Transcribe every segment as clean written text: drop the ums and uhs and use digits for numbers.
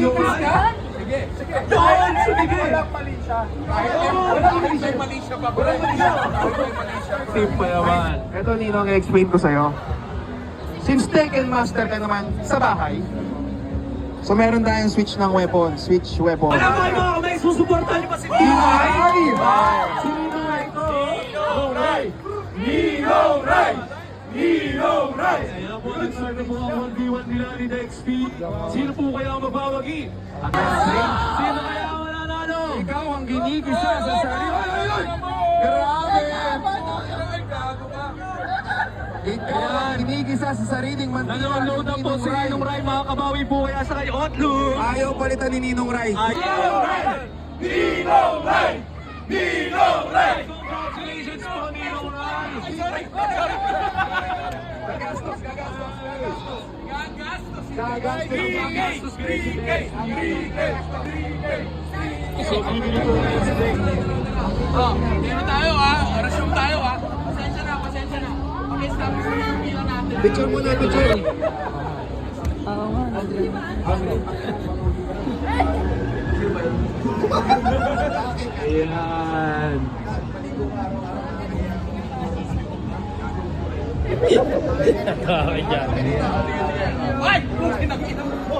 Manipis ka? Sige, sige. Yun! Sige! Walang mali siya. Walang mali siya. Mali siya pa. Walang mali siya. Team pa naman. Ito, Ninong, i-explain ko sa'yo. Since Tekken Master ka naman sa bahay, so meron tayong switch ng weapon. Switch weapon. Wala ba mga kamay? Susuportahan niyo ba si Ay! Si Ninong Ray to! Ninong Ray! Ninong Ray! Ninong Ray! Kaya po, nag-start na po ang 1v1 nila ni Dex P. Sino po kaya ang mabawagi? Sino kaya ang mananalo? Ikaw ang ginigisa sa sarili. Grabe! Ikaw ang ginigisa sa sariling mantika. Nanonood na po si Ninong Ray. Makakabawi po kaya sa kanya. Otlo! Ayaw palitan ni Ninong Ray. Ninong Ray! Ninong Ray! Ninong Ray! Congratulations po, Ninong Ray! Gagastos, gagastos, gagastos. Gagastos. Gagastos. So, bibili po kayo si Dex. Oh, dito tayo ha. Orasyon tayo ha. Pasensya na, pasensya na. Pag-establish na yung pila natin. Picture muna, picture. Ayan. Natawa dyan. Ay! Kinakita mo.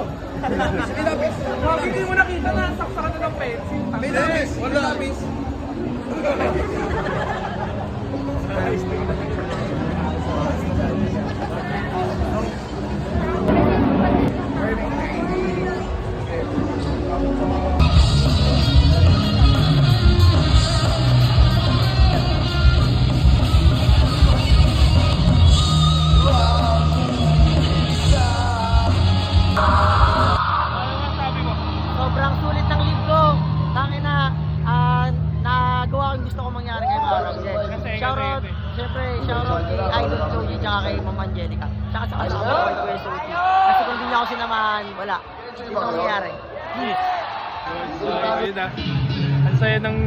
Hindi mo nakita na saksakan na ng pencil. May labis. Wala labis. Sobrang sulit ng lead ko. Tangin na, nagawa ko yung gusto ko mangyari ngayong araw. Shoutout, syempre, shoutout kay Idol Joey tsaka kay Ma'am Angelica. Tsaka sa kasama ko kay Kuya Suki. Kasi kung di niya ako sinamahan, wala. Hindi ko mangyayari. So, yun na. Ang saya ng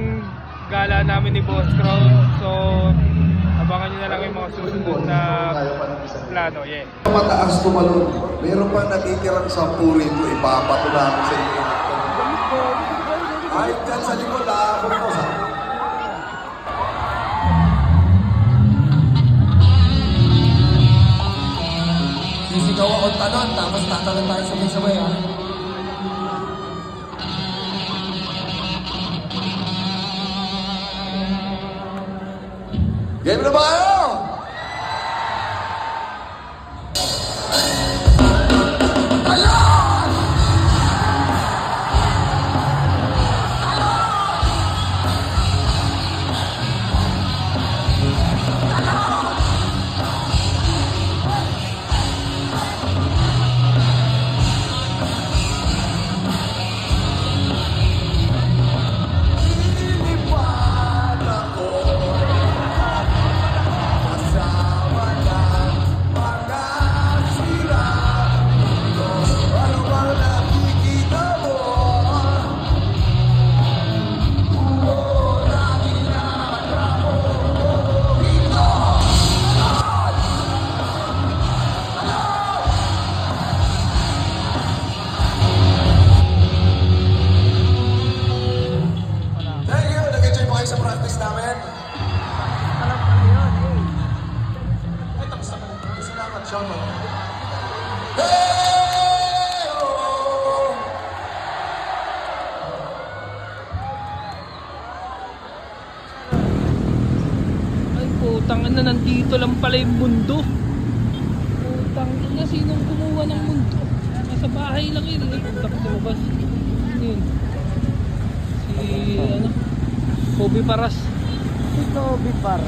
gala namin ni Boss Crow. So, abangan nyo na lang yung mga susunod na plano. Yeah. Mataas tumalon. Meron pa natitirang 10 rito, ipapato namin sa inyo. Kahit dyan sa likod, ako ko sa... Sisigaw ako talon, tapos tatalon tayo sabay-sabay, ha? Game na ba kayo? Thank you! Nag-enjoy pa kayo sa practice namin? Alam ko yun, Ay, tapos na kayo. Salamat, shout out. Hey! Oh! Ay, putang na, nandito lang pala yung mundo. Putang na, sinong kumuha ng mundo? Nasa bahay lang yun. Ay, putang sa labas. Ano yun? Si, ano? Kobe Paras. Si Toby para.